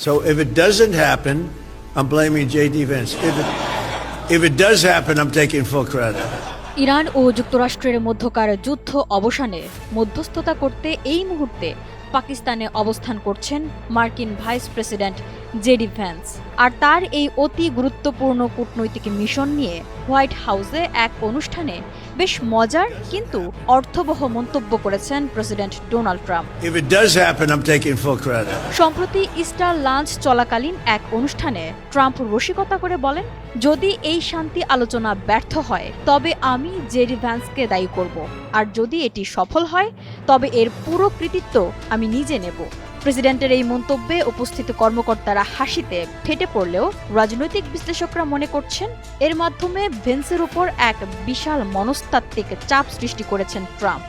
So if it doesn't happen, I'm blaming J.D. Vance. If it does happen, I'm taking full credit. Iran ও যুক্তরাষ্ট্রের মধ্যকার যুদ্ধ অবসানে মধ্যস্থতা করতে এই মুহূর্তে পাকিস্তানে অবস্থান করছেন মার্কিন ভাইস প্রেসিডেন্ট জেডি ভ্যান্স। আর তার এই অতি গুরুত্বপূর্ণ কূটনৈতিক মিশন নিয়ে হোয়াইট হাউসে এক অনুষ্ঠানে বেশ মজার কিন্তু অর্থবহ মন্তব্য করেছেন president Donald Trump. If it does happen, I'm taking full credit. সম্প্রতি ইস্টার লাঞ্চ চলাকালীন এক অনুষ্ঠানে ট্রাম্প রসিকতা করে বলেন, যদি এই শান্তি আলোচনা ব্যর্থ হয় তবে আমি জেডি ভ্যান্সকে দায়ী করব, আর যদি এটি সফল হয় তবে এর পুরো কৃতিত্ব আমি নিজে নেব। প্রেসিডেন্টের এই মন্তব্যে উপস্থিত কর্মকর্তারা হাসিতে ফেটে পড়লেও রাজনৈতিক বিশ্লেষকরা মনে করছেন এর মাধ্যমে ভেন্সের উপর এক বিশাল মনস্তাত্ত্বিক চাপ সৃষ্টি করেছেন ট্রাম্প।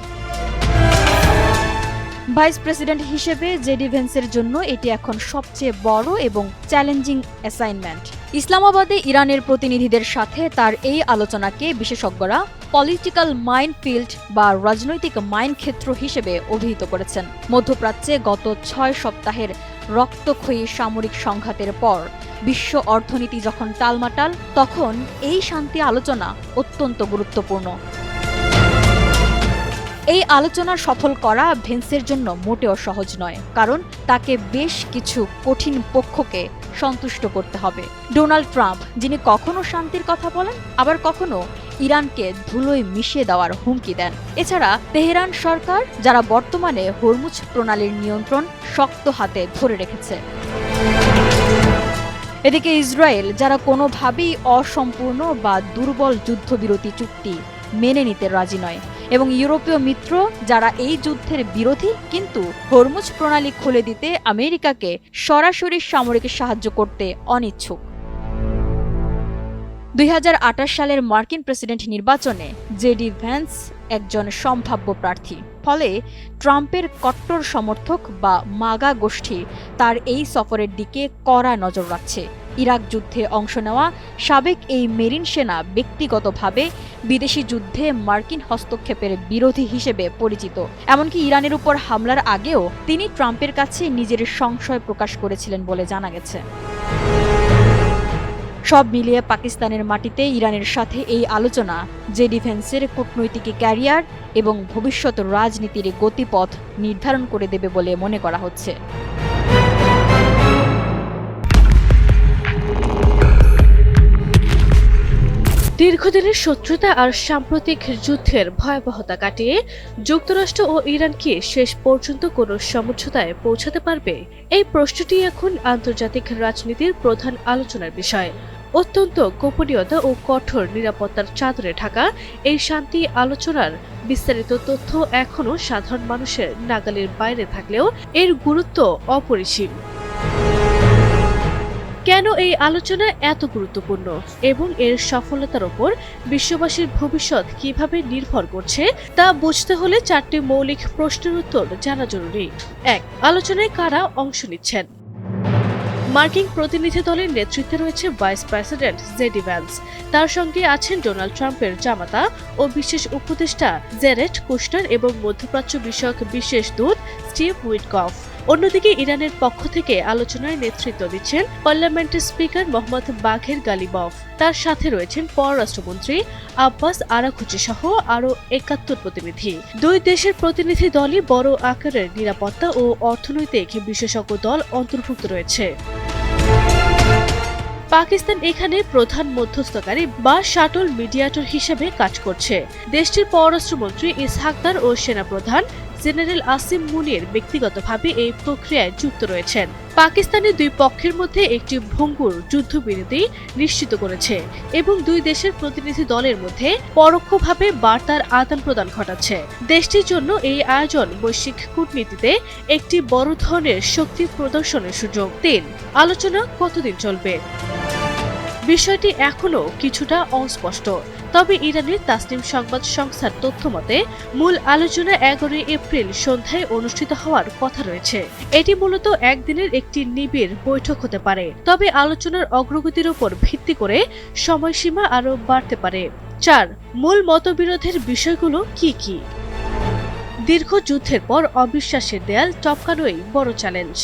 ভাইস প্রেসিডেন্ট হিসেবে জেডি ভেন্সের জন্য এটি এখন সবচেয়ে বড় এবং চ্যালেঞ্জিং অ্যাসাইনমেন্ট। ইসলামাবাদে ইরানের প্রতিনিধিদের সাথে তার এই আলোচনাকে বিশেষজ্ঞরা পলিটিক্যাল মাইনফিল্ড বা রাজনৈতিক মাইনক্ষেত্র হিসেবে অভিহিত করেছেন। মধ্যপ্রাচ্যে গত ৬ সপ্তাহের রক্তক্ষয়ী সামরিক সংঘাতের পর বিশ্ব অর্থনীতি যখন টালমাটাল, তখন এই শান্তি আলোচনা অত্যন্ত গুরুত্বপূর্ণ। এই আলোচনা সফল করা ভেন্সের জন্য মোটেও সহজ নয়, কারণ তাকে বেশ কিছু কঠিন পক্ষকে সন্তুষ্ট করতে হবে। ডোনাল্ড ট্রাম্প, যিনি কখনো শান্তির কথা বলেন আবার কখনো ইরানকে ধুলোয় মিশিয়ে দেওয়ার হুমকি দেন। এছাড়া তেহরান সরকার, যারা বর্তমানে হরমুজ প্রণালীর নিয়ন্ত্রণ শক্ত হাতে ধরে রেখেছে। এদিকে ইসরায়েল, যারা কোনোভাবেই অসম্পূর্ণ বা দুর্বল যুদ্ধবিরতি চুক্তি মেনে নিতে রাজি নয়, এবং ইউরোপীয় মিত্র, যারা এই যুদ্ধের বিরোধী কিন্তু হরমুজ প্রণালী খুলে দিতে আমেরিকাকে সরাসরি সামরিক সাহায্য করতে অনিচ্ছুক। ২০২৮ সালের মার্কিন প্রেসিডেন্ট নির্বাচনে জেডি ভ্যান্স একজন সম্ভাব্য প্রার্থী। ফলে ট্রাম্পের কট্টর সমর্থক বা মাগা গোষ্ঠী তার এই সফরের দিকে কড়া নজর রাখছে। ইরাক যুদ্ধে অংশ নেওয়া সাবেক এই মেরিন সেনা ব্যক্তিগতভাবে বিদেশি যুদ্ধে মার্কিন হস্তক্ষেপের বিরোধী হিসেবে পরিচিত। এমনকি ইরানের উপর হামলার আগেও তিনি ট্রাম্পের কাছে নিজের সংশয় প্রকাশ করেছিলেন বলে জানা গেছে। সব মিলিয়ে পাকিস্তানের মাটিতে ইরানের সাথে এই আলোচনা জেডি ভ্যান্সের কূটনৈতিক ক্যারিয়ার এবং ভবিষ্যৎ রাজনীতির গতিপথ নির্ধারণ করে দেবে বলে মনে করা হচ্ছে। দীর্ঘদিনের শত্রুতা আর সাম্প্রতিক যুদ্ধের ভয়াবহতা কাটিয়ে যুক্তরাষ্ট্র ও ইরান কি শেষ পর্যন্ত কোনো সমঝোতায় পৌঁছাতে পারবে? এই প্রশ্নটি এখন আন্তর্জাতিক রাজনীতির প্রধান আলোচনার বিষয়। অত্যন্ত গোপনীয়তা ও কঠোর নিরাপত্তার চাদরে ঢাকা এই শান্তি আলোচনার বিস্তারিত তথ্য এখনও সাধারণ মানুষের নাগালের বাইরে থাকলেও এর গুরুত্ব অপরিসীম। কেন এই আলোচনা এত গুরুত্বপূর্ণ এবং এর সফলতার ওপর বিশ্ববাসীর ভবিষ্যৎ কিভাবে নির্ভর করছে তা বুঝতে হলে 4টি মৌলিক প্রশ্নের উত্তর জানা জরুরি। 1. আলোচনায় কারা অংশ নিচ্ছেন? মার্কিন প্রতিনিধি দলের নেতৃত্বে রয়েছে ভাইস প্রেসিডেন্ট জেডি ভ্যান্স। তার সঙ্গে আছেন ডোনাল্ড ট্রাম্পের জামাতা ও বিশেষ উপদেষ্টা জেরেড কুশনার এবং মধ্যপ্রাচ্য বিষয়ক বিশেষ দূত স্টিভ উইটকফ। অন্যদিকে ইরানের পক্ষ থেকে আলোচনায় নেতৃত্ব দিচ্ছেন পার্লামেন্টের স্পিকার মোহাম্মদ বাঘের গালিবফ। তার সাথে রয়েছেন পররাষ্ট্রমন্ত্রী আব্বাস আরাঘচি সহ আরও 71 প্রতিনিধি। দুই দেশের প্রতিনিধি দলই বড় আকারের নিরাপত্তা ও অর্থনৈতিক বিশেষজ্ঞ দল অন্তর্ভুক্ত রয়েছে। পাকিস্তান এখানে প্রধান মধ্যস্থকারী বা শাটল মিডিয়েটর হিসেবে কাজ করছে। দেশটির পররাষ্ট্রমন্ত্রী ইসহাকদার ও সেনাপ্রধান জেনারেল আসিম মুনির ব্যক্তিগতভাবে এই প্রক্রিয়ায় যুক্ত রয়েছেন। পাকিস্তানের দুই পক্ষের মধ্যে একটি ভঙ্গুর যুদ্ধবিরতি নিশ্চিত করেছে এবং দুই দেশের প্রতিনিধি দলের মধ্যে পরোক্ষভাবে বার্তার আদান প্রদান ঘটাচ্ছে। দেশটির জন্য এই আয়োজন বৈশ্বিক কূটনীতিতে একটি বড় ধরনের শক্তি প্রদর্শনের সুযোগ। 3. আলোচনা কতদিন চলবে? বিষয়টি এখনো কিছুটা অস্পষ্ট। তবে ইরানের তাসনিম সংবাদ সংস্থার তথ্যমতে মূল আলোচনা 11 এপ্রিল সন্ধ্যায় অনুষ্ঠিত হওয়ার কথা রয়েছে। এটি মূলত একদিনের একটি নিবিড় বৈঠক হতে পারে, তবে আলোচনার অগ্রগতির উপর ভিত্তি করে সময়সীমা আরও বাড়তে পারে। 4. মূল মতবিরোধের বিষয়গুলো কি কি? দীর্ঘ যুদ্ধের পর অবিশ্বাসের দেয়াল টপকানোই বড় চ্যালেঞ্জ।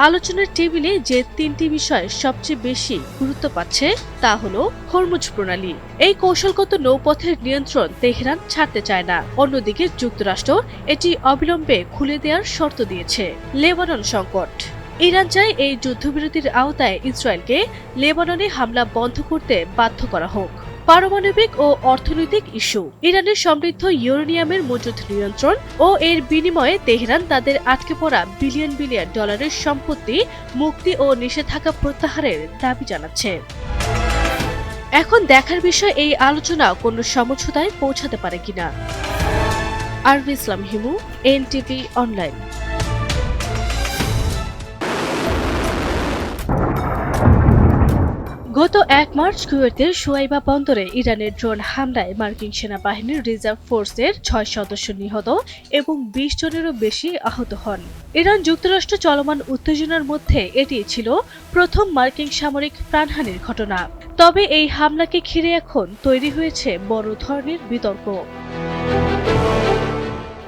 আলোচনার টেবিলে যে তিনটি বিষয় সবচেয়ে বেশি গুরুত্ব পাচ্ছে তা হলো হরমুজ প্রণালী। এই কৌশলগত নৌপথের নিয়ন্ত্রণ তেহরান ছাড়তে চায় না। অন্যদিকে যুক্তরাষ্ট্র এটি অবিলম্বে খুলে দেওয়ার শর্ত দিয়েছে। লেবানন সংকট। ইরান চায় এই যুদ্ধবিরতির আওতায় ইসরায়েলকে লেবাননে হামলা বন্ধ করতে বাধ্য করা হোক। পারমাণবিক ও অর্থনৈতিক ইস্যু। ইরানের সমৃদ্ধ ইউরেনিয়ামের মজুদ নিয়ন্ত্রণ ও এর বিনিময়ে তেহরান তাদের আটকে পড়া বিলিয়ন বিলিয়ন ডলারের সম্পত্তি মুক্তি ও নিষেধাজ্ঞা প্রত্যাহারের দাবি জানাচ্ছে। এখন দেখার বিষয় এই আলোচনা কোনো সমঝোতায় পৌঁছাতে পারে কিনা। আরবি ইসলাম হিমু, এনটিভি অনলাইন। গত ১ মার্চ কুয়েতের শুয়াইবা বন্দরে ইরানের ড্রোন হামলায় মার্কিন সেনাবাহিনীর রিজার্ভ ফোর্সের ৬ সদস্য নিহত এবং ২০ জনেরও বেশি আহত হন। ইরান যুক্তরাষ্ট্র চলমান উত্তেজনার মধ্যে এটি ছিল প্রথম মার্কিন সামরিক প্রাণহানির ঘটনা। তবে এই হামলাকে ঘিরে এখন তৈরি হয়েছে বড় ধরনের বিতর্ক।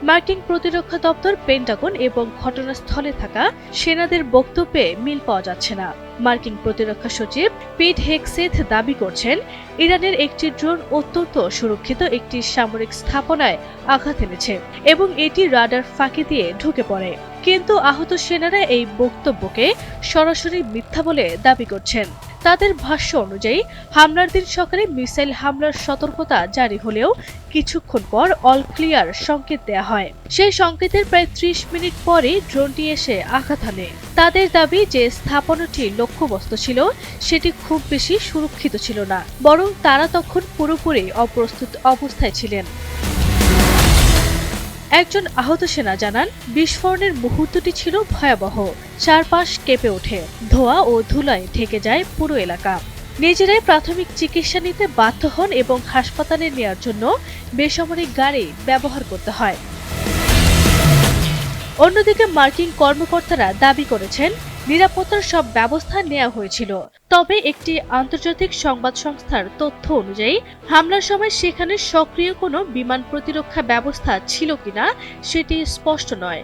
মার্কিন প্রতিরক্ষা দপ্তর, পেন্টাগন এবং ঘটনাস্থলে থাকা সেনাদের বক্তব্যে মিল পাওয়া যাচ্ছে না। মার্কিন প্রতিরক্ষা সচিব পিট হেগসেথ দাবি করছেন, ইরানের একটি ড্রোন অত্যন্ত সুরক্ষিত একটি সামরিক স্থাপনায় আঘাত এনেছে এবং এটি রাডার ফাঁকি দিয়ে ঢুকে পড়ে। কিন্তু আহত সেনারা এই বক্তব্যকে সরাসরি মিথ্যা বলে দাবি করছেন। তাদের ভাষ্য অনুযায়ী হামলার দিন সকালে মিসাইল হামলার সতর্কতা জারি হলেও কিছুক্ষণ পর অল ক্লিয়ার সংকেত দেয়া হয়। সেই সংকেতের প্রায় ৩০ মিনিট পরে ড্রোনটি এসে আঘাত হানে। তাদের দাবি যে স্থাপনাটি লক্ষ্যবস্তু ছিল সেটি খুব বেশি সুরক্ষিত ছিল না, বরং তারা তখন পুরোপুরি অপ্রস্তুত অবস্থায় ছিলেন। একজন আহত সেনা জানান, বিস্ফোরণের মুহূর্তটি ছিল ভয়াবহ। চারপাশ কেঁপে ওঠে, ধোঁয়া ও ধুলায় ঢেকে যায় পুরো এলাকা। নিজেরাই প্রাথমিক চিকিৎসা নিতে বাধ্য হন এবং হাসপাতালে নেওয়ার জন্য বেসামরিক গাড়ি ব্যবহার করতে হয়। অন্যদিকে মার্কিন কর্মকর্তারা দাবি করেছেন, নিরাপত্তার সব ব্যবস্থা নেওয়া হয়েছিল। তবে একটি আন্তর্জাতিক সংবাদ সংস্থার তথ্য অনুযায়ী হামলার সময় সেখানে সক্রিয় কোনো বিমান প্রতিরক্ষা ব্যবস্থা ছিল কিনা সেটি স্পষ্ট নয়।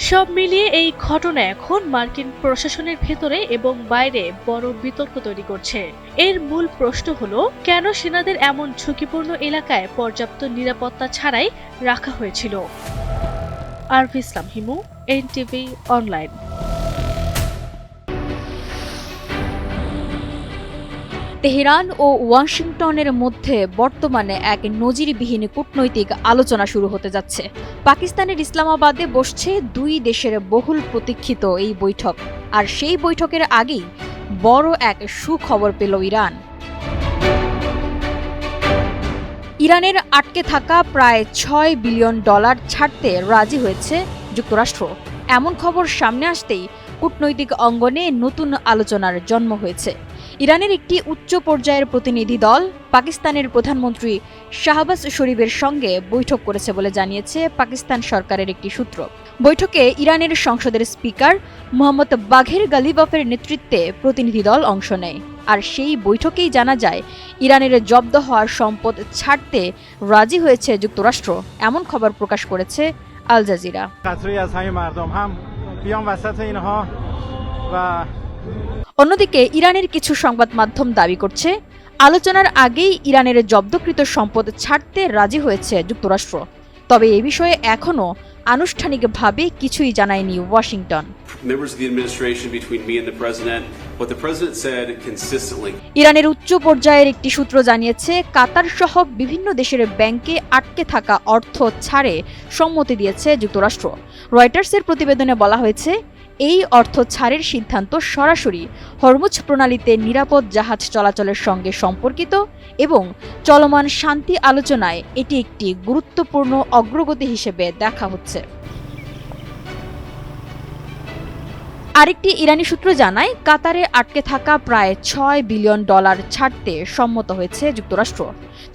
সব মিলিয়ে এই ঘটনা এখন মার্কিন প্রশাসনের ভেতরে এবং বাইরে বড় বিতর্ক তৈরি করছে। এর মূল প্রশ্ন হলো, কেন সেনাদের এমন ঝুঁকিপূর্ণ এলাকায় পর্যাপ্ত নিরাপত্তা ছাড়াই রাখা হয়েছিল। আরবি ইসলাম হিমু, এনটিভি অনলাইন। তেহরান ও ওয়াশিংটনের মধ্যে বর্তমানে এক নজিরবিহীন কূটনৈতিক আলোচনা শুরু হতে যাচ্ছে। পাকিস্তানের ইসলামাবাদে বসছে দুই দেশের বহুল প্রতীক্ষিত এই বৈঠক। আর সেই বৈঠকের আগেই বড় এক সুখবর পেল ইরান। ইরানের আটকে থাকা প্রায় $6 বিলিয়ন ছাড়তে রাজি হয়েছে যুক্তরাষ্ট্র। এমন খবর সামনে আসতেই কূটনৈতিক অঙ্গনে নতুন আলোচনার জন্ম হয়েছে। ইরানের একটি উচ্চ পর্যায়ের প্রতিনিধি দল পাকিস্তানের প্রধানমন্ত্রী শাহবাজ শরীফের সঙ্গে বৈঠক করেছে বলে জানিয়েছে পাকিস্তান সরকারের একটি সূত্র। বৈঠকে ইরানের সংসদের স্পিকার মোহাম্মদ বাঘের গালিবাফের নেতৃত্বে প্রতিনিধি দল অংশ নেয়। আর সেই বৈঠকেই জানা যায়, ইরানের জব্দ হওয়ার সম্পদ ছাড়তে রাজি হয়েছে যুক্তরাষ্ট্র। এমন খবর প্রকাশ করেছে আল জাজিরা। অন্যদিকে ইরানের কিছু সংবাদ মাধ্যম দাবি করছে, আলোচনার আগেই ইরানের জব্দকৃত সম্পদ ছাড়তে রাজি হয়েছে যুক্তরাষ্ট্র। তবে এই বিষয়ে এখনও আনুষ্ঠানিকভাবে কিছুই জানায়নি ওয়াশিংটন। ইরানের উচ্চ পর্যায়ের একটি সূত্র জানিয়েছে, কাতার সহ বিভিন্ন দেশের ব্যাংকে আটকে থাকা অর্থ ছাড়ে সম্মতি দিয়েছে যুক্তরাষ্ট্র। রয়টার্সের প্রতিবেদনে বলা হয়েছে, এই অর্থ ছাড়ের সিদ্ধান্ত সরাসরি হরমুজ প্রণালীতে নিরাপদ জাহাজ চলাচলের সঙ্গে সম্পর্কিত এবং চলমান শান্তি আলোচনায় এটি একটি গুরুত্বপূর্ণ অগ্রগতি হিসেবে দেখা হচ্ছে। আরেকটি ইরানি সূত্র জানায়, কাতারে আটকে থাকা প্রায় $6 বিলিয়ন ছাড়তে সম্মত হয়েছে যুক্তরাষ্ট্র।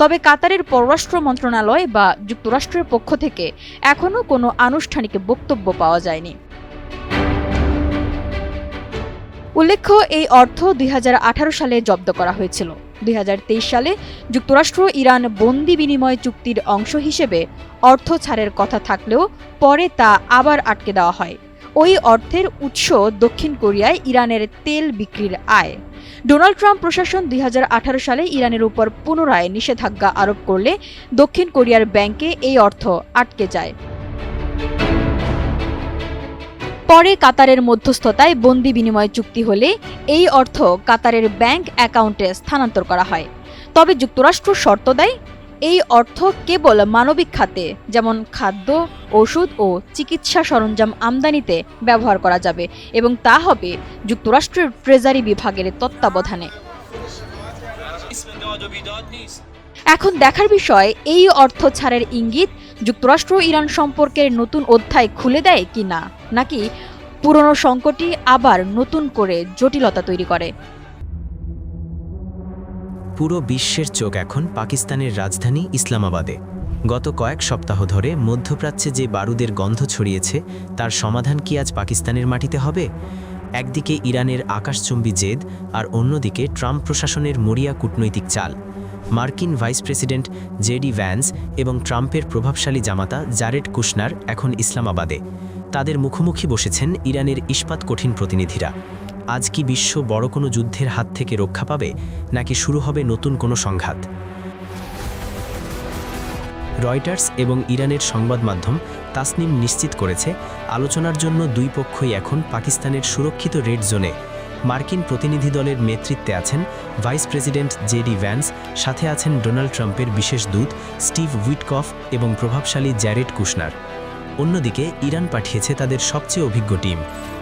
তবে কাতারের পররাষ্ট্র মন্ত্রণালয় বা যুক্তরাষ্ট্রের পক্ষ থেকে এখনও কোনো আনুষ্ঠানিক বক্তব্য পাওয়া যায়নি। উল্লেখ্য, এই অর্থ 2018 সালে জব্দ করা হয়েছিল। 2023 সালে যুক্তরাষ্ট্র ইরান বন্দি বিনিময় চুক্তির অংশ হিসেবে অর্থ ছাড়ের কথা থাকলেও পরে তা আবার আটকে দেওয়া হয়। ওই অর্থের উৎস দক্ষিণ কোরিয়ায় ইরানের তেল বিক্রির আয়। ডোনাল্ড ট্রাম্প প্রশাসন 2018 সালে ইরানের উপর পুনরায় নিষেধাজ্ঞা আরোপ করলে দক্ষিণ কোরিয়ার ব্যাংকে এই অর্থ আটকে যায়। পরে কাতারের মধ্যস্থতায় বন্দি বিনিময় চুক্তি হলে এই অর্থ কাতারের ব্যাংক অ্যাকাউন্টে স্থানান্তর করা হয়। তবে যুক্তরাষ্ট্র শর্ত দেয়, এই অর্থ কেবল মানবিক খাতে যেমন খাদ্য, ওষুধ ও চিকিৎসা সরঞ্জাম আমদানিতে ব্যবহার করা যাবে এবং তা হবে যুক্তরাষ্ট্রের ট্রেজারি বিভাগের তত্ত্বাবধানে। এখন দেখার বিষয়, এই অর্থ ছাড়ের ইঙ্গিত যুক্তরাষ্ট্র ইরান সম্পর্কের নতুন অধ্যায় খুলে দেয় কিনা, নাকি পুরনো সংকটই আবার নতুন করে জটিলতা তৈরি করে। পুরো বিশ্বের চোখ এখন পাকিস্তানের রাজধানী ইসলামাবাদে। গত কয়েক সপ্তাহ ধরে মধ্যপ্রাচ্যে যে বারুদের গন্ধ ছড়িয়েছে তার সমাধান কি আজ পাকিস্তানের মাটিতে হবে? একদিকে ইরানের আকাশচুম্বী জেদ আর অন্যদিকে ট্রাম্প প্রশাসনের মরিয়া কূটনৈতিক চাল। মার্কিন ভাইস প্রেসিডেন্ট জেডি ভ্যান্স এবং ট্রাম্পের প্রভাবশালী জামাতা জারেড কুশনার এখন ইসলামাবাদে। তাদের মুখোমুখি বসেছেন ইরানের ইস্পাত কঠিন প্রতিনিধিরা। আজ কি বিশ্ব বড় কোনো যুদ্ধের হাত থেকে রক্ষা পাবে, নাকি শুরু হবে নতুন কোনো সংঘাত? রয়টার্স এবং ইরানের সংবাদ মাধ্যম তাসনিম নিশ্চিত করেছে, আলোচনার জন্য দুই পক্ষই এখন পাকিস্তানের সুরক্ষিত রেড জোনে। মার্কিন প্রতিনিধি দলের নেতৃত্বে আছেন ভাইস প্রেসিডেন্ট জেডি ভ্যান্স, সাথে আছেন ডোনাল্ড ট্রাম্পের বিশেষ দূত স্টিভ উইটকফ এবং প্রভাবশালী জ্যারেড কুশনার। অন্যদিকে ইরান পাঠিয়েছে তাদের সবচেয়ে অভিজ্ঞ টিম,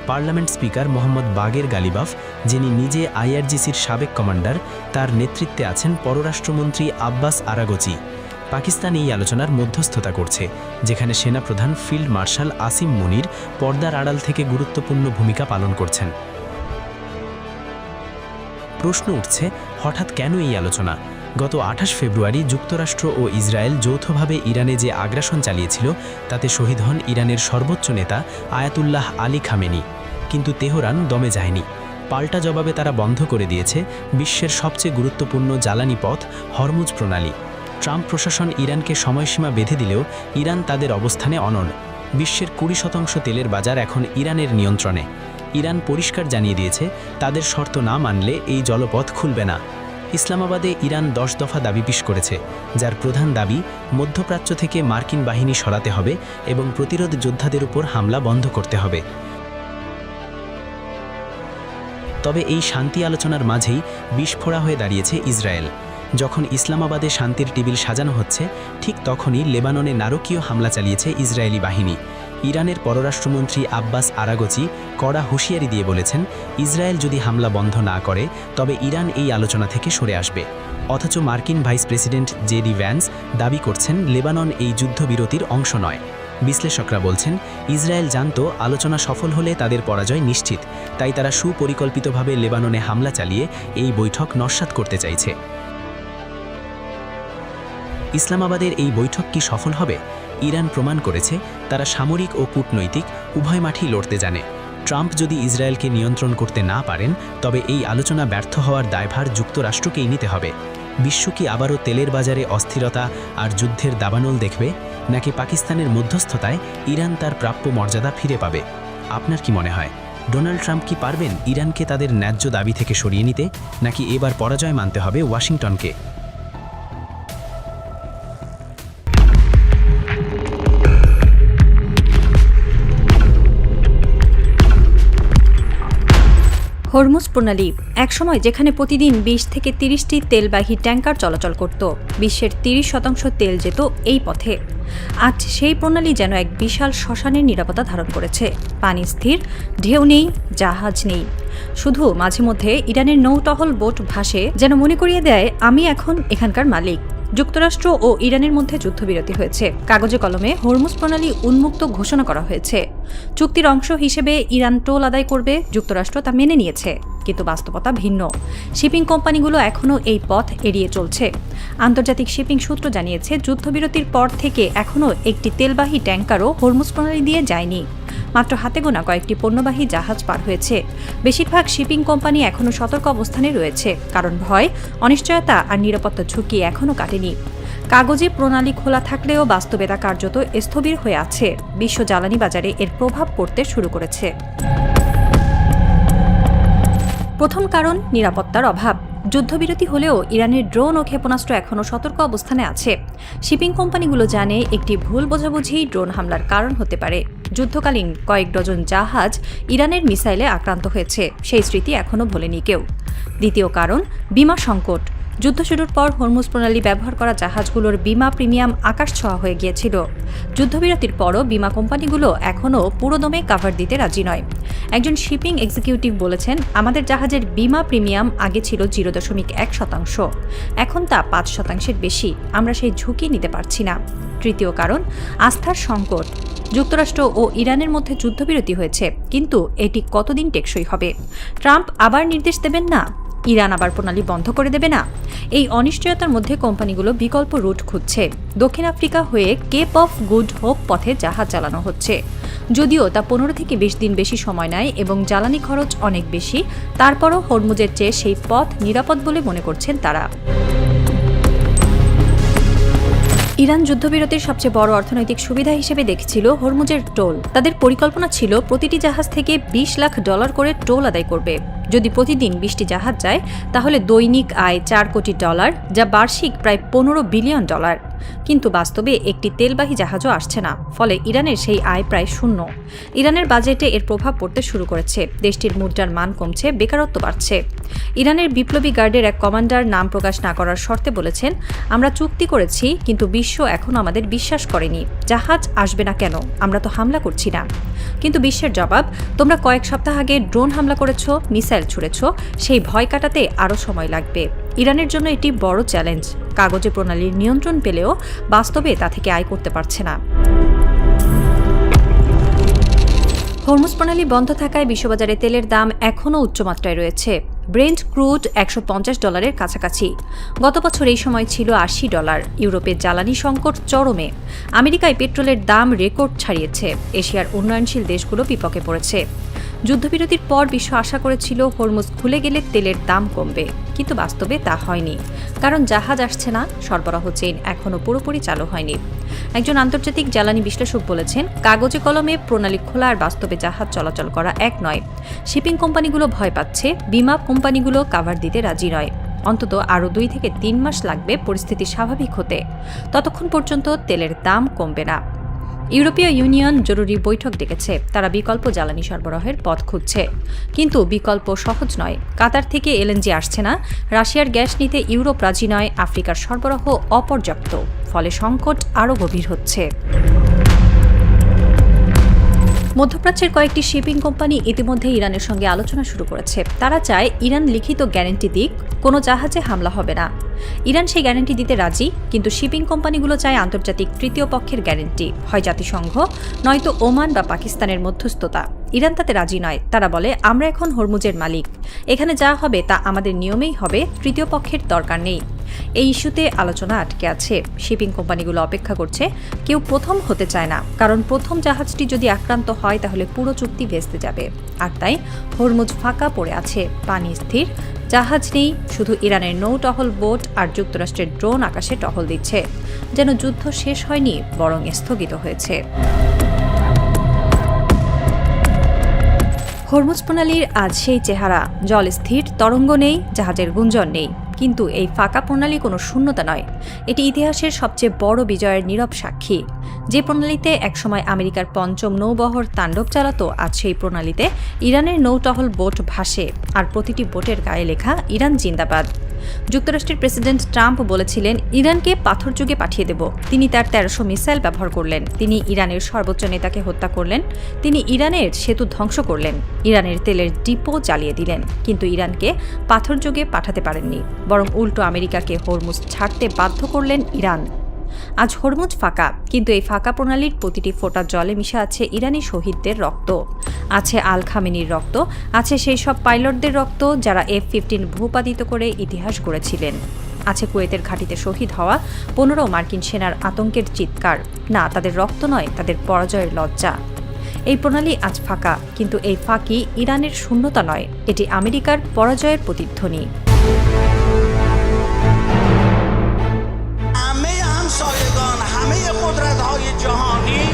পার্লামেন্ট স্পিকার মোহাম্মদ বাগের গালিবাফ, যিনি নিজে আইআরজিসির সাবেক কমান্ডার। তার নেতৃত্বে আছেন পররাষ্ট্রমন্ত্রী আব্বাস আরাগচি। পাকিস্তান এই আলোচনার মধ্যস্থতা করছে, যেখানে সেনাপ্রধান ফিল্ড মার্শাল আসিম মুনির পর্দার আড়াল থেকে গুরুত্বপূর্ণ ভূমিকা পালন করছেন। প্রশ্ন উঠছে, হঠাৎ কেন এই আলোচনা? গত 28 ফেব্রুয়ারি যুক্তরাষ্ট্র ও ইসরায়েল যৌথভাবে ইরানে যে আগ্রাসন চালিয়েছিল তাতে শহীদ হন ইরানের সর্বোচ্চ নেতা আয়াতুল্লাহ আলী খামেনি। কিন্তু তেহরান দমে যায়নি। পাল্টা জবাবে তারা বন্ধ করে দিয়েছে বিশ্বের সবচেয়ে গুরুত্বপূর্ণ জ্বালানি পথ হরমুজ প্রণালী। ট্রাম্প প্রশাসন ইরানকে সময়সীমা বেঁধে দিলেও ইরান তাদের অবস্থানে অনড়। বিশ্বের 20% তেলের বাজার এখন ইরানের নিয়ন্ত্রণে। ইরান পরিষ্কার জানিয়ে দিয়েছে, তাদের শর্ত না মানলে এই জলপথ খুলবে না। ইসলামাবাদে ইরান 10 দফা দাবি পেশ করেছে, যার প্রধান দাবি মধ্যপ্রাচ্য থেকে মার্কিন বাহিনী সরাতে হবে এবং প্রতিরোধ যোদ্ধাদের উপর হামলা বন্ধ করতে হবে। তবে এই শান্তি আলোচনার মাঝেই বিস্ফোরা হয়ে দাঁড়িয়েছে ইসরায়েল। যখন ইসলামাবাদে শান্তির টেবিল সাজানো হচ্ছে, ঠিক তখনই লেবাননে নারকীয় হামলা চালিয়েছে ইসরায়েলি বাহিনী। ইরানের পররাষ্ট্রমন্ত্রী আব্বাস আরাগচি কড়া হুঁশিয়ারি দিয়ে বলেছেন, ইসরায়েল যদি হামলা বন্ধ না করে তবে ইরান এই আলোচনা থেকে সরে আসবে। অথচ মার্কিন ভাইস প্রেসিডেন্ট জেডি ভ্যান্স দাবি করছেন লেবানন এই যুদ্ধবিরতির অংশ নয়। বিশ্লেষকরা বলছেন, ইসরায়েল জানত আলোচনা সফল হলে তাদের পরাজয় নিশ্চিত, তাই তারা সুপরিকল্পিতভাবে লেবাননে হামলা চালিয়ে এই বৈঠক নস্যাৎ করতে চাইছে। ইসলামাবাদের এই বৈঠক কি সফল হবে? ইরান প্রমাণ করেছে তারা সামরিক ও কূটনৈতিক উভয় মাঠেই লড়তে জানে। ট্রাম্প যদি ইসরায়েলকে নিয়ন্ত্রণ করতে না পারেন তবে এই আলোচনা ব্যর্থ হওয়ার দায়ভার যুক্তরাষ্ট্রকেই নিতে হবে। বিশ্ব কি আবারও তেলের বাজারে অস্থিরতা আর যুদ্ধের দাবানল দেখবে, নাকি পাকিস্তানের মধ্যস্থতায় ইরান তার প্রাপ্য মর্যাদা ফিরে পাবে? আপনার কি মনে হয়, ডোনাল্ড ট্রাম্প কি পারবেন ইরানকে তাদের ন্যায্য দাবি থেকে সরিয়ে নিতে, নাকি এবার পরাজয় মানতে হবে ওয়াশিংটনকে? হরমুজ প্রণালী একসময় যেখানে প্রতিদিন 20 থেকে 30টি তেলবাহী ট্যাঙ্কার চলাচল করত, বিশ্বের 30% তেল যেত এই পথে। আজ সেই প্রণালী যেন এক বিশাল শ্মশানের নিরাপত্তা ধারণ করেছে। পানি স্থির, ঢেউ নেই, জাহাজ নেই, শুধু মাঝে মধ্যে ইরানের নৌটহল বোট ভাসে, যেন মনে করিয়ে দেয় আমি এখন এখানকার মালিক। যুক্তরাষ্ট্র ও ইরানের মধ্যে যুদ্ধবিরতি হয়েছে, কাগজে কলমে হরমুজ প্রণালী উন্মুক্ত ঘোষণা করা হয়েছে। চুক্তির অংশ হিসেবে ইরান টোল আদায় করবে, যুক্তরাষ্ট্র তা মেনে নিয়েছে, কিন্তু বাস্তবতা ভিন্ন। শিপিং কোম্পানিগুলো এখনও এই পথ এড়িয়ে চলছে। আন্তর্জাতিক শিপিং সূত্র জানিয়েছে, যুদ্ধবিরতির পর থেকে এখনও একটি তেলবাহী ট্যাঙ্কারও হরমুজ প্রণালী দিয়ে যায়নি। মাত্র হাতে গোনা কয়েকটি পণ্যবাহী জাহাজ পার হয়েছে। বেশিরভাগ শিপিং কোম্পানি এখনও সতর্ক অবস্থানে রয়েছে, কারণ ভয়, অনিশ্চয়তা আর নিরাপত্তা ঝুঁকি এখনও কাটেনি। কাগজে প্রণালী খোলা থাকলেও বাস্তবে তা কার্যত স্থবির হয়ে আছে। বিশ্ব জ্বালানি বাজারে এর প্রভাব পড়তে শুরু করেছে। প্রথম কারণ, নিরাপত্তার অভাব। যুদ্ধবিরতি হলেও ইরানের ড্রোন ও ক্ষেপণাস্ত্র এখনও সতর্ক অবস্থানে আছে। শিপিং কোম্পানিগুলো জানে একটি ভুল বোঝাবুঝি ড্রোন হামলার কারণ হতে পারে। যুদ্ধকালীন কয়েক ডজন জাহাজ ইরানের মিসাইলে আক্রান্ত হয়েছে, সেই স্মৃতি এখনও ভোলেনি কেউ। দ্বিতীয় কারণ, বীমা সংকট। যুদ্ধ শুরুর পর হরমুজ প্রণালী ব্যবহার করা জাহাজগুলোর বীমা প্রিমিয়াম আকাশছোঁয়া হয়ে গিয়েছিল। যুদ্ধবিরতির পরও বীমা কোম্পানিগুলো এখনও পুরোদমে কাভার দিতে রাজি নয়। একজন শিপিং এক্সিকিউটিভ বলেছেন, আমাদের জাহাজের বীমা প্রিমিয়াম আগে ছিল 0.1%, এখন তা 5%-এর বেশি। আমরা সেই ঝুঁকি নিতে পারছি না। তৃতীয় কারণ, আস্থার সংকট। যুক্তরাষ্ট্র ও ইরানের মধ্যে যুদ্ধবিরতি হয়েছে, কিন্তু এটি কতদিন টেকসই হবে? ট্রাম্প আবার নির্দেশ দেবেন না? ইরান আবার প্রণালী বন্ধ করে দেবে না? এই অনিশ্চয়তার মধ্যে কোম্পানিগুলো বিকল্প রুট খুঁজছে। দক্ষিণ আফ্রিকা হয়ে কেপ অফ গুড হোপ পথে জাহাজ চালানো হচ্ছে। যদিও তা 15 থেকে 20 দিন বেশি সময় নেয় এবং জ্বালানি খরচ অনেক বেশি, তারপরও হরমুজের চেয়ে সেই পথ নিরাপদ বলে মনে করছেন তারা। ইরান যুদ্ধবিরতির সবচেয়ে বড় অর্থনৈতিক সুবিধা হিসেবে দেখছিল হরমুজের টোল। তাদের পরিকল্পনা ছিল প্রতিটি জাহাজ থেকে $20 লাখ করে টোল আদায় করবে। যদি প্রতিদিন 20টি জাহাজ যায়, তাহলে দৈনিক আয় $4 কোটি, যা বার্ষিক প্রায় $15 বিলিয়ন। কিন্তু বাস্তবে একটি তেলবাহী জাহাজও আসছে না, ফলে ইরানের সেই আয় প্রায় শূন্য। ইরানের বাজেটে এর প্রভাব পড়তে শুরু করেছে। দেশটির মুদ্রার মান কমছে, বেকারত্ব বাড়ছে। ইরানের বিপ্লবী গার্ডের এক কমান্ডার নাম প্রকাশ না করার শর্তে বলেছেন, আমরা চুক্তি করেছি, কিন্তু বিশ্ব এখনও আমাদের বিশ্বাস করেনি। জাহাজ আসবে না কেন? আমরা তো হামলা করছি না। কিন্তু বিশ্বের জবাব, তোমরা কয়েক সপ্তাহ আগে ড্রোন হামলা করেছ, মিসাইল ছুড়েছ, সেই ভয় কাটাতে আরও সময় লাগবে। ইরানের জন্য এটি বড় চ্যালেঞ্জ। কাগজে প্রণালীর নিয়ন্ত্রণ পেলেও বাস্তবে তা থেকে আয় করতে পারছে না। হরমুজ প্রণালী বন্ধ থাকায় বিশ্ববাজারে তেলের দাম এখনও উচ্চমাত্রায় রয়েছে। ব্রেন্ট ক্রুড $150 কাছাকাছি। গত বছর এই সময় ছিল $80। ইউরোপের জ্বালানি সংকট চরমে। আমেরিকায় পেট্রোলের দাম রেকর্ড ছাড়িয়েছে। এশিয়ার উন্নয়নশীল দেশগুলো বিপকে পড়েছে। যুদ্ধবিরতির পর বিশ্ব আশা করেছিল হরমুজ খুলে গেলে তেলের দাম কমবে, কিন্তু বাস্তবে তা হয়নি। কারণ জাহাজ আসছে না, সরবরাহ চেইন এখনও পুরোপুরি চালু হয়নি। একজন আন্তর্জাতিক জ্বালানি বিশ্লেষক বলেছেন, কাগজে কলমে প্রণালী খোলা আর বাস্তবে জাহাজ চলাচল করা এক নয়। শিপিং কোম্পানিগুলো ভয় পাচ্ছে, বীমা কোম্পানিগুলো কাভার দিতে রাজি নয়। অন্তত আরও 2 থেকে 3 মাস লাগবে পরিস্থিতি স্বাভাবিক হতে। ততক্ষণ পর্যন্ত তেলের দাম কমবে না। ইউরোপীয় ইউনিয়ন জরুরি বৈঠক ডেকেছে। তারা বিকল্প জ্বালানি সরবরাহের পথ খুঁজছে, কিন্তু বিকল্প সহজ নয়। কাতার থেকে এলএনজি আসছে না, রাশিয়ার গ্যাস নিতে ইউরোপ রাজি নয়, আফ্রিকার সরবরাহ অপর্যাপ্ত। ফলে সংকট আরও গভীর হচ্ছে। মধ্যপ্রাচ্যের কয়েকটি শিপিং কোম্পানি ইতিমধ্যে ইরানের সঙ্গে আলোচনা শুরু করেছে। তারা চায় ইরান লিখিত গ্যারান্টি দিক, কোনো জাহাজে হামলা হবে না। ইরান সেই গ্যারান্টি দিতে রাজি, কিন্তু শিপিং কোম্পানিগুলো চায় আন্তর্জাতিক তৃতীয় পক্ষের গ্যারান্টি, হয় জাতিসংঘ, নয়তো ওমান বা পাকিস্তানের মধ্যস্থতা। ইরান তাতে রাজি নয়। তারা বলে, আমরা এখন হরমুজের মালিক, এখানে যা হবে তা আমাদের নিয়মেই হবে, তৃতীয় পক্ষের দরকার নেই। এই ইস্যুতে আলোচনা আটকে আছে। শিপিং কোম্পানিগুলো অপেক্ষা করছে। কেউ প্রথম হতে চায় না, কারণ প্রথম জাহাজটি যদি আক্রান্ত হয় তাহলে পুরো চুক্তি ভেস্তে যাবে। আর তাই হরমুজ ফাঁকা পড়ে আছে, পানি স্থির, জাহাজ নেই, শুধু ইরানের নৌটহল বোট আর যুক্তরাষ্ট্রের ড্রোন আকাশে টহল দিচ্ছে। যেন যুদ্ধ শেষ হয়নি, বরং স্থগিত হয়েছে। হরমুজ প্রণালীর আজ সেই চেহারা, জল স্থির, তরঙ্গ নেই, জাহাজের গুঞ্জন নেই। কিন্তু এই ফাঁকা প্রণালী কোনো শূন্যতা নয়, এটি ইতিহাসের সবচেয়ে বড় বিজয়ের নীরব সাক্ষী। যে প্রণালীতে একসময় আমেরিকার 5ম নৌবহর তাণ্ডব চালাত, আজ সেই প্রণালীতে ইরানের নৌটহল বোট ভাসে, আর প্রতিটি বোটের গায়ে লেখা ইরান জিন্দাবাদ। যুক্তরাষ্ট্রের প্রেসিডেন্ট ট্রাম্প বলেছিলেন, ইরানকে পাথর যুগে পাঠিয়ে দেব। তিনি তার 1300 মিসাইল ব্যবহার করলেন। তিনি ইরানের সর্বোচ্চ নেতাকে হত্যা করলেন। তিনি ইরানের সেতু ধ্বংস করলেন। ইরানের তেলের ডিপো জ্বালিয়ে দিলেন। কিন্তু ইরানকে পাথর যুগে পাঠাতে পারেননি, বরং উল্টো আমেরিকাকে হরমুজ ছাড়তে বাধ্য করলেন ইরান। আজ হরমুজ ফাঁকা, কিন্তু এই ফাঁকা প্রণালীর প্রতিটি ফোঁটা জলে মিশে আছে ইরানি শহীদদের রক্ত, আছে আল খামেনির রক্ত, আছে সেই সব পাইলটদের রক্ত যারা F-15 ভূপাতিত করে ইতিহাস গড়েছিলেন, আছে কুয়েতের ঘাঁটিতে শহীদ হওয়া 15 মার্কিন সেনার আতঙ্কের চিৎকার, না তাদের রক্ত নয়, তাদের পরাজয়ের লজ্জা। এই প্রণালী আজ ফাঁকা, কিন্তু এই ফাঁকি ইরানের শূন্যতা নয়, এটি আমেরিকার পরাজয়ের প্রতিধ্বনি।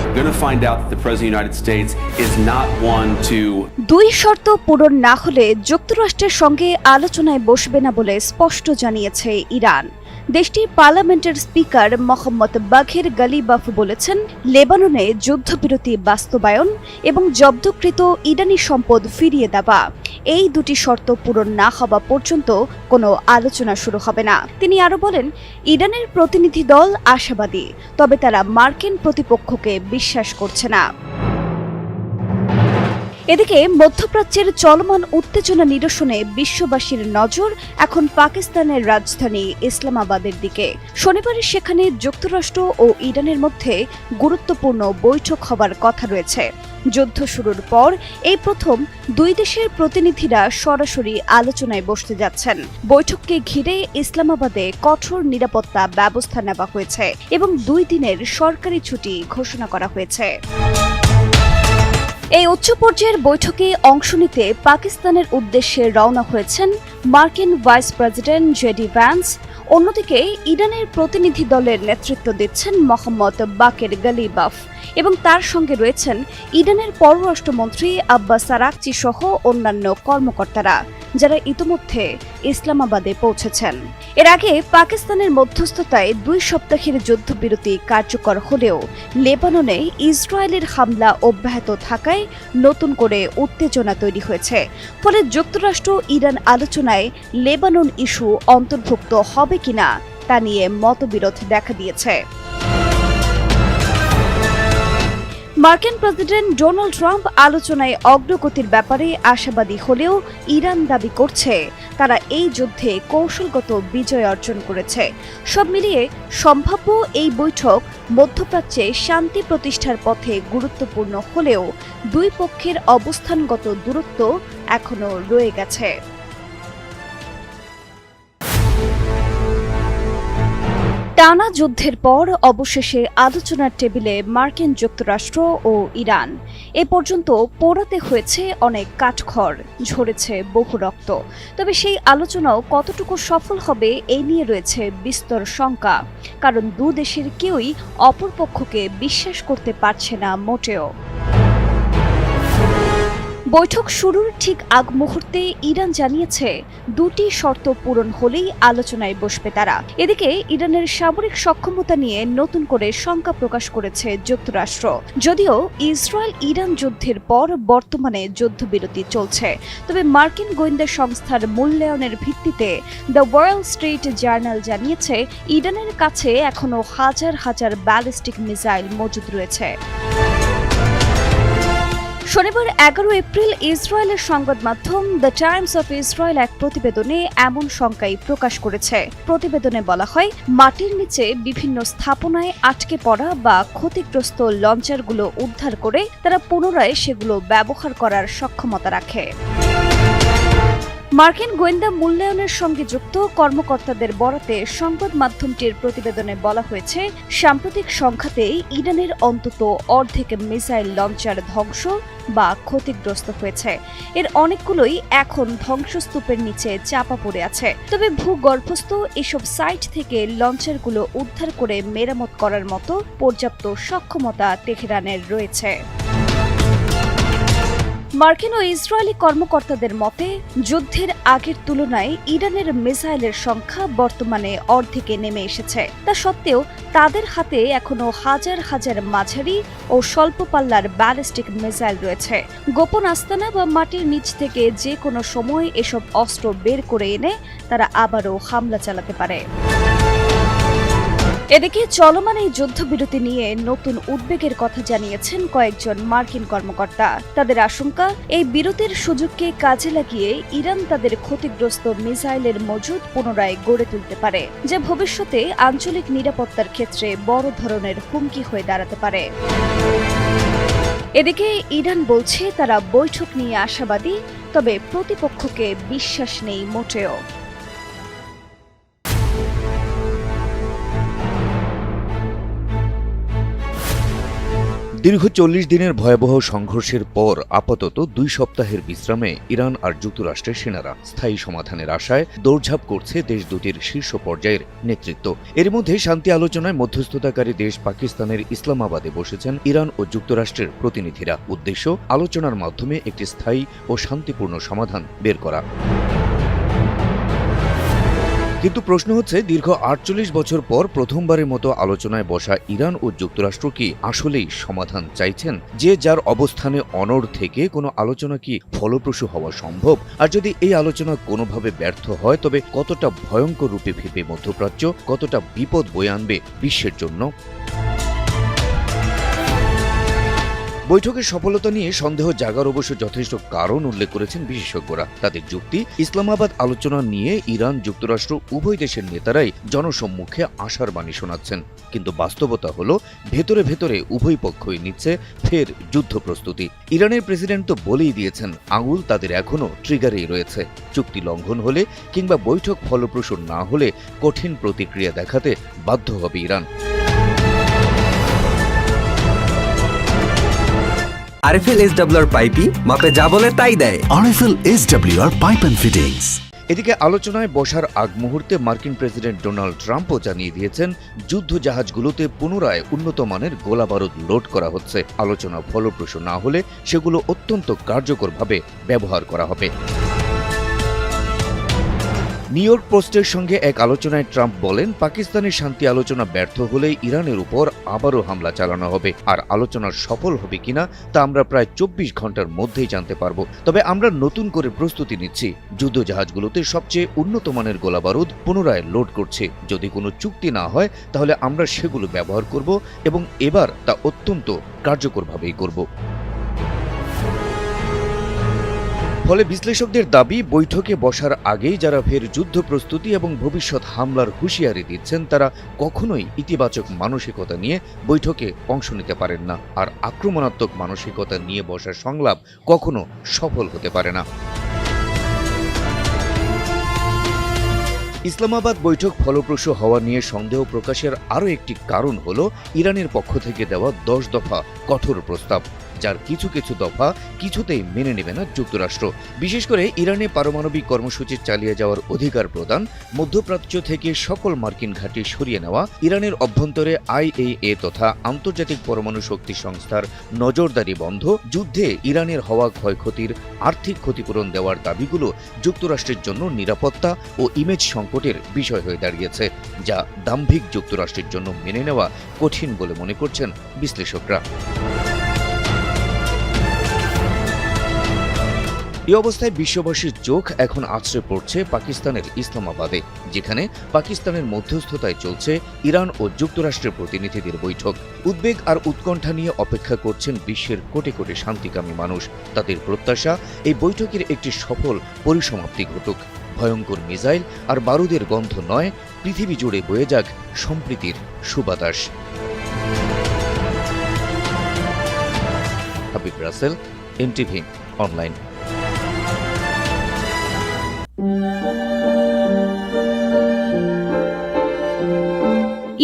We're going to find out that the President of the United States is not one to দুই শর্ত পূরণ না হলে যুক্তরাষ্ট্রের সঙ্গে আলোচনায় বসবে না বলে স্পষ্ট জানিয়েছে ইরান। দেশটির পার্লামেন্টের স্পিকার মোহাম্মদ বাঘের গালিবাফ বলেছেন, লেবাননে যুদ্ধবিরতি বাস্তবায়ন এবং জব্দকৃত ইরানি সম্পদ ফিরিয়ে দেওয়া, এই দুটি শর্ত পূরণ না হওয়া পর্যন্ত কোনো আলোচনা শুরু হবে না। তিনি আরও বলেন, ইরানের প্রতিনিধি দল আশাবাদী, তবে তারা মার্কিন প্রতিপক্ষকে বিশ্বাস করছে না। এদিকে মধ্যপ্রাচ্যের চলমান উত্তেজনা নিরসনে বিশ্ববাসীর নজর এখন পাকিস্তানের রাজধানী ইসলামাবাদের দিকে। শনিবার সেখানে যুক্তরাষ্ট্র ও ইরানের মধ্যে গুরুত্বপূর্ণ বৈঠক হবার কথা রয়েছে। যুদ্ধ শুরুর পর এই প্রথম দুই দেশের প্রতিনিধিরা সরাসরি আলোচনায় বসতে যাচ্ছেন। বৈঠককে ঘিরে ইসলামাবাদে কঠোর নিরাপত্তা ব্যবস্থা নেওয়া হয়েছে এবং 2 দিনের সরকারি ছুটি ঘোষণা করা হয়েছে। এই উচ্চ পর্যায়ের বৈঠকে অংশ নিতে পাকিস্তানের উদ্দেশ্যে রওনা হয়েছেন মার্কিন ভাইস প্রেসিডেন্ট জেডি ভ্যান্স। অন্যদিকে ইরানের প্রতিনিধি দলের নেতৃত্ব দিচ্ছেন মোহাম্মদ বাকের গালিবাফ এবং তার সঙ্গে রয়েছেন ইরানের পররাষ্ট্রমন্ত্রী আব্বাস আরাকচি সহ অন্যান্য কর্মকর্তারা, যারা ইতোমধ্যে ইসলামাবাদে পৌঁছেছেন। এর আগে পাকিস্তানের মধ্যস্থতায় 2 সপ্তাহের যুদ্ধবিরতি কার্যকর হলেও লেবাননে ইসরায়েলের হামলা অব্যাহত থাকায় নতুন করে উত্তেজনা তৈরি হয়েছে। ফলে যুক্তরাষ্ট্র ইরান আলোচনায় লেবানন ইস্যু অন্তর্ভুক্ত হবে কিনা তা নিয়ে মতবিরোধ দেখা দিয়েছে। মার্কিন প্রেসিডেন্ট ডোনাল্ড ট্রাম্প আলোচনায় অগ্রগতির ব্যাপারে আশাবাদী হলেও ইরান দাবি করছে তারা এই যুদ্ধে কৌশলগত বিজয় অর্জন করেছে। সব মিলিয়ে সম্ভাব্য এই বৈঠক মধ্যপ্রাচ্যে শান্তি প্রতিষ্ঠার পথে গুরুত্বপূর্ণ হলেও 2 পক্ষের অবস্থানগত দূরত্ব এখনো রয়ে গেছে। টানা যুদ্ধের পর অবশেষে আলোচনার টেবিলে মার্কিন যুক্তরাষ্ট্র ও ইরান। এ পর্যন্ত পোড়াতে হয়েছে অনেক কাঠখড়, ঝরেছে বহু রক্ত। তবে সেই আলোচনাও কতটুকু সফল হবে এই নিয়ে রয়েছে বিস্তর শঙ্কা, কারণ 2 দেশের কেউই অপরপক্ষকে বিশ্বাস করতে পারছে না মোটেও। বৈঠক শুরুর ঠিক আগ মুহূর্তে ইরান জানিয়েছে 2টি শর্ত পূরণ হলেই আলোচনায় বসবে তারা। এদিকে ইরানের সামরিক সক্ষমতা নিয়ে নতুন করে শঙ্কা প্রকাশ করেছে যুক্তরাষ্ট্র। যদিও ইসরায়েল ইরান যুদ্ধের পর বর্তমানে যুদ্ধবিরতি চলছে, তবে মার্কিন গোয়েন্দা সংস্থার মূল্যায়নের ভিত্তিতে দ্য ওয়াল স্ট্রিট জার্নাল জানিয়েছে ইরানের কাছে এখনো হাজার হাজার ব্যালিস্টিক মিসাইল মজুদ রয়েছে। শনিবার 11 এপ্রিল ইসরায়েলের সংবাদ মাধ্যম দ্য টাইমস অফ ইসরায়েল এক প্রতিবেদনে এমন শঙ্কাই প্রকাশ করেছে। প্রতিবেদনে বলা হয়, মাটির নিচে বিভিন্ন স্থাপনায় আটকে পড়া বা ক্ষতিগ্রস্ত লঞ্চারগুলো উদ্ধার করে তারা পুনরায় সেগুলো ব্যবহার করার সক্ষমতা রাখে। মার্কিন গোয়েন্দা মূল্যায়নের সঙ্গে যুক্ত কর্মকর্তাদের বরাতে সংবাদ মাধ্যমটির প্রতিবেদনে বলা হয়েছে, সাম্প্রতিক সংখ্যাতে ইরানের অন্তত অর্ধেক মিসাইল লঞ্চার ধ্বংস বা ক্ষতিগ্রস্ত হয়েছে। এর অনেকগুলোই এখন ধ্বংসস্তূপের নিচে চাপা পড়ে আছে। তবে ভূগর্ভস্থ এসব সাইট থেকে লঞ্চারগুলো উদ্ধার করে মেরামত করার মতো পর্যাপ্ত সক্ষমতা তেহরানের রয়েছে। মার্কিন ও ইসরায়েলি কর্মকর্তাদের মতে, যুদ্ধের আগের তুলনায় ইরানের মিসাইলের সংখ্যা বর্তমানে অর্ধেকে নেমে এসেছে। তা সত্ত্বেও তাদের হাতে এখনো হাজার হাজার মাঝারি ও স্বল্প পাল্লার ব্যালিস্টিক মিসাইল রয়েছে। গোপন আস্তানা বা মাটির নিচ থেকে যে কোনো সময় এসব অস্ত্র বের করে এনে তারা আবারও হামলা চালাতে পারে। এদিকে চলমান এই যুদ্ধবিরতি নিয়ে নতুন উদ্বেগের কথা জানিয়েছেন কয়েকজন মার্কিন কর্মকর্তা। তাদের আশঙ্কা, এই বিরতির সুযোগকে কাজে লাগিয়ে ইরান তাদের ক্ষতিগ্রস্ত মিসাইলের মজুদ পুনরায় গড়ে তুলতে পারে, যা ভবিষ্যতে আঞ্চলিক নিরাপত্তার ক্ষেত্রে বড় ধরনের হুমকি হয়ে দাঁড়াতে পারে। এদিকে ইরান বলছে তারা বৈঠক নিয়ে আশাবাদী, তবে প্রতিপক্ষকে বিশ্বাস নেই মোটেও। দীর্ঘ 40 দিনের ভয়াবহ সংঘর্ষের পর আপাতত 2 সপ্তাহের বিশ্রামে ইরান আর যুক্তরাষ্ট্রের সেনারা স্থায়ী সমাধানের আশায় দৌড়ঝাঁপ করছে দেশ দুটির শীর্ষ পর্যায়ের নেতৃত্ব। এর মধ্যে শান্তি আলোচনায় মধ্যস্থতাকারী দেশ পাকিস্তানের ইসলামাবাদে বসেছেন ইরান ও যুক্তরাষ্ট্রের প্রতিনিধিরা। উদ্দেশ্য আলোচনার মাধ্যমে একটি স্থায়ী ও শান্তিপূর্ণ সমাধান বের করা। কিন্তু প্রশ্ন হচ্ছে, দীর্ঘ 48 বছর পর প্রথমবারের মতো আলোচনায় বসা ইরান ও যুক্তরাষ্ট্র কি আসলেই সমাধান চাইছেন? যে যার অবস্থানে অনড় থেকে কোনো আলোচনা কি ফলপ্রসূ হওয়া সম্ভব? আর যদি এই আলোচনা কোনোভাবে ব্যর্থ হয়, তবে কতটা ভয়ঙ্কর রূপে ফেপে মধ্যপ্রাচ্য, কতটা বিপদ বয়ে আনবে বিশ্বের জন্য? বৈঠকের সফলতা নিয়ে সন্দেহ জাগার অবশ্য যথেষ্ট কারণ উল্লেখ করেছেন বিশেষজ্ঞরা। তাদের যুক্তি, ইসলামাবাদ আলোচনা নিয়ে ইরান যুক্তরাষ্ট্র উভয় দেশের নেতারাই জনসম্মুখে আশার বাণী শোনাচ্ছেন, কিন্তু বাস্তবতা হলো ভেতরে ভেতরে উভয় পক্ষই নিচ্ছে ফের যুদ্ধ প্রস্তুতি। ইরানের প্রেসিডেন্ট তো বলেই দিয়েছেন, আঙুল তাদের এখনও ট্রিগারেই রয়েছে। চুক্তি লঙ্ঘন হলে কিংবা বৈঠক ফলপ্রসূ না হলে কঠিন প্রতিক্রিয়া দেখাতে বাধ্য হবে ইরান। আরএফএল এসডব্লিউআর পাইপই মাপে যা বলে তাই দেয়। RFL SWR pipe and fittings. এদিকে আলোচনায় বসার আগ মুহূর্তে মার্কিন প্রেসিডেন্ট ডোনাল্ড ট্রাম্পও জানিয়ে দিয়েছেন, যুদ্ধ জাহাজগুলোতে পুনরায় উন্নত মানের গোলাবারুদ লোড করা হচ্ছে। আলোচনা ফলপ্রসূ না হলে সেগুলো অত্যন্ত কার্যকরভাবে ব্যবহার করা হবে। নিউ ইয়র্ক পোস্টের সঙ্গে এক আলোচনায় ট্রাম্প বলেন, পাকিস্তানের শান্তি আলোচনা ব্যর্থ হলে ইরানের উপর আবারও হামলা চালানো হবে। আর আলোচনার সফল হবে কিনা তা আমরা প্রায় 24 ঘন্টার মধ্যেই জানতে পারব। তবে আমরা নতুন করে প্রস্তুতি নিচ্ছি। যুদ্ধজাহাজগুলোতে সবচেয়ে উন্নত মানের গোলাবারুদ পুনরায় লোড করছে। যদি কোনো চুক্তি না হয়, তাহলে আমরা সেগুলো ব্যবহার করব এবং এবার তা অত্যন্ত কার্যকরভাবেই করব। ফলে বিশ্লেষকদের দাবি, বৈঠকে বসার আগেই যারা ফের যুদ্ধ প্রস্তুতি এবং ভবিষ্যৎ হামলার হুঁশিয়ারি দিচ্ছেন, তারা কখনোই ইতিবাচক মানসিকতা নিয়ে বৈঠকে অংশ নিতে পারেন না। আর আক্রমণাত্মক মানসিকতা নিয়ে বসার সংলাপ কখনো সফল হতে পারে না। ইসলামাবাদ বৈঠক ফলপ্রসূ হওয়া নিয়ে সন্দেহ প্রকাশের আরও একটি কারণ হল ইরানের পক্ষ থেকে দেওয়া 10 দফা কঠোর প্রস্তাব, যার কিছু কিছু দফা কিছুতেই মেনে নেবে না যুক্তরাষ্ট্র। বিশেষ করে ইরানে পারমাণবিক কর্মসূচি চালিয়ে যাওয়ার অধিকার প্রদান, মধ্যপ্রাচ্য থেকে সকল মার্কিন ঘাঁটি সরিয়ে নেওয়া, ইরানের অভ্যন্তরে IAEA তথা আন্তর্জাতিক পরমাণু শক্তি সংস্থার নজরদারি বন্ধ, যুদ্ধে ইরানের হওয়া ক্ষয়ক্ষতির আর্থিক ক্ষতিপূরণ দেওয়ার দাবিগুলো যুক্তরাষ্ট্রের জন্য নিরাপত্তা ও ইমেজ সংকটের বিষয় হয়ে দাঁড়িয়েছে, যা দাম্ভিক যুক্তরাষ্ট্রের জন্য মেনে নেওয়া কঠিন বলে মনে করছেন বিশ্লেষকরা। এই অবস্থায় বিশ্ববাসীর চোখ এখন আছড়ে পড়ছে পাকিস্তানের ইসলামাবাদে, যেখানে পাকিস্তানের মধ্যস্থতায় চলছে ইরান ও যুক্তরাষ্ট্রের প্রতিনিধিদের বৈঠক। উদ্বেগ আর উৎকণ্ঠা নিয়ে অপেক্ষা করছেন বিশ্বের কোটি কোটি শান্তিকামী মানুষ। তাদের প্রত্যাশা, এই বৈঠকের একটি সফল পরিসমাপ্তি ঘটুক। ভয়ঙ্কর মিসাইল আর বারুদের গন্ধ নয়, পৃথিবী জুড়ে বয়ে যাক সম্প্রীতির সুবাতাস। Habib Rasel, NTV online.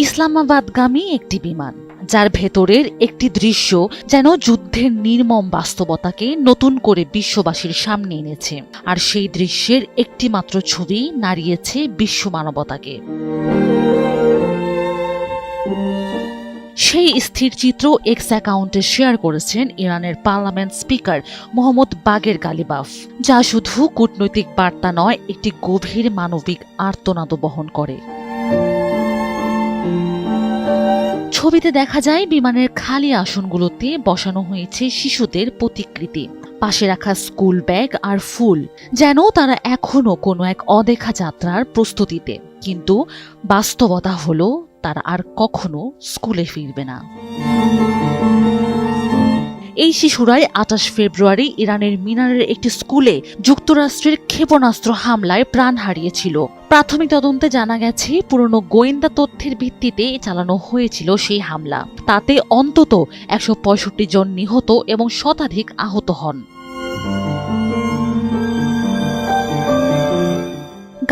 ইসলামাবাদগামী একটি বিমান, যার ভেতরের একটি দৃশ্য যেন যুদ্ধের নির্মম বাস্তবতাকে নতুন করে বিশ্ববাসীর সামনে এনেছে। আর সেই দৃশ্যের একটি মাত্র ছবি নাড়িয়েছে বিশ্ব মানবতাকে। সেই স্থির চিত্র এক্স অ্যাকাউন্টে শেয়ার করেছেন ইরানের পার্লামেন্ট স্পিকার মোহাম্মদ বাগের গালিবাফ, যা শুধু কূটনৈতিক বার্তা নয়, একটি গভীর মানবিক আর্তনাদ বহন করে। ছবিতে দেখা যায় বিমানের খালি আসনগুলোতে বসানো হয়েছে শিশুদের প্রতিকৃতি, পাশে রাখা স্কুল ব্যাগ আর ফুল, যেন তারা এখনো কোনো এক অদেখা যাত্রার প্রস্তুতিতে। কিন্তু বাস্তবতা হলো তারা আর কখনো স্কুলে ফিরবে না। এই শিশুরাই 28 ফেব্রুয়ারি ইরানের মিনারের একটি স্কুলে যুক্তরাষ্ট্রের ক্ষেপণাস্ত্র হামলায় প্রাণ হারিয়েছিল। প্রাথমিক তদন্তে জানা গেছে পুরনো গোয়েন্দা তথ্যের ভিত্তিতে চালানো হয়েছিল সেই হামলা। তাতে অন্তত 165 জন নিহত এবং শতাধিক আহত হন।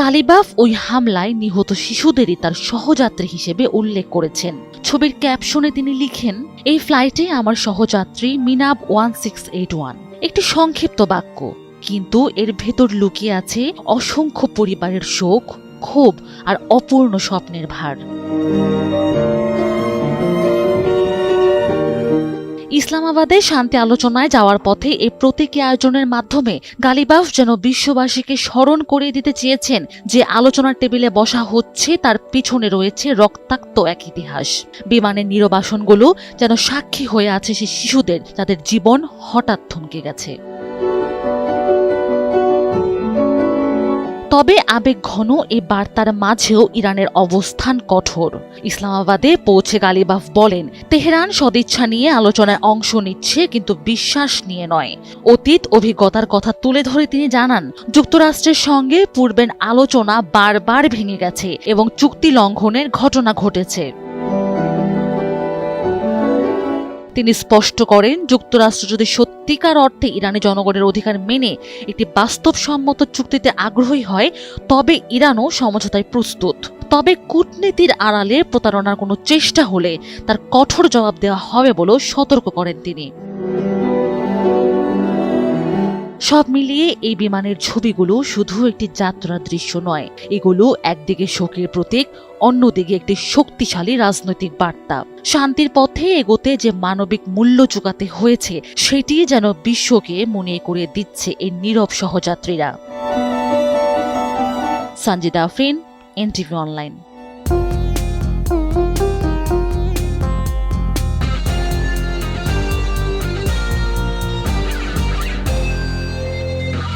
গালিবাফ ওই হামলায় নিহত শিশুদেরই তার সহযাত্রী হিসেবে উল্লেখ করেছেন। ছবির ক্যাপশনে তিনি লিখেন, এই ফ্লাইটে আমার সহযাত্রী মিনাব 1681। একটি সংক্ষিপ্ত বাক্য, কিন্তু এর ভেতর লুকিয়ে আছে অসংখ্য পরিবারের শোক, ক্ষোভ আর অপূর্ণ স্বপ্নের ভার। ইসলামাবাদে শান্তি আলোচনায় যাওয়ার পথে এই প্রতীকী আয়োজনের মাধ্যমে গালিবাফ যেন বিশ্ববাসীকে স্মরণ করিয়ে দিতে চেয়েছেন যে আলোচনার টেবিলে বসা হচ্ছে তার পিছনে রয়েছে রক্তাক্ত এক ইতিহাস। বিমানের নিরবাসনগুলো যেন সাক্ষী হয়ে আছে সেই শিশুদের যাদের জীবন হঠাৎ থমকে গেছে। তবে আবেগ ঘন এই বার্তার মাঝেও ইরানের অবস্থান কঠোর। ইসলামাবাদে পৌঁছে গালিবাফ বলেন, তেহরান সদিচ্ছা নিয়ে আলোচনায় অংশ নিচ্ছে, কিন্তু বিশ্বাস নিয়ে নয়। অতীত অভিজ্ঞতার কথা তুলে ধরে তিনি জানান, যুক্তরাষ্ট্রের সঙ্গে পূর্বের আলোচনা বারবার ভেঙে গেছে এবং চুক্তি লঙ্ঘনের ঘটনা ঘটেছে। তিনি স্পষ্ট করেন, যুক্তরাষ্ট্র যদি সত্যিকার অর্থে ইরানি জনগণের অধিকার মেনে একটি বাস্তবসম্মত চুক্তিতে আগ্রহী হয়, তবে ইরানও সমঝোতায় প্রস্তুত। তবে কূটনীতির আড়ালে প্রতারণার কোনো চেষ্টা হলে তার কঠোর জবাব দেওয়া হবে বলেও সতর্ক করেন তিনি। সব মিলিয়ে এই বিমানের ছবিগুলো শুধু একটি যাত্রার দৃশ্য নয়, এগুলো একদিকে শোকের প্রতীক, অন্যদিকে একটি শক্তিশালী রাজনৈতিক বার্তা। শান্তির পথে এগোতে যে মানবিক মূল্য চুকাতে হয়েছে সেটি যেন বিশ্বকে মনে করিয়ে দিচ্ছে এই নীরব সহযাত্রীরা। Sanjida Afrin, NTV online.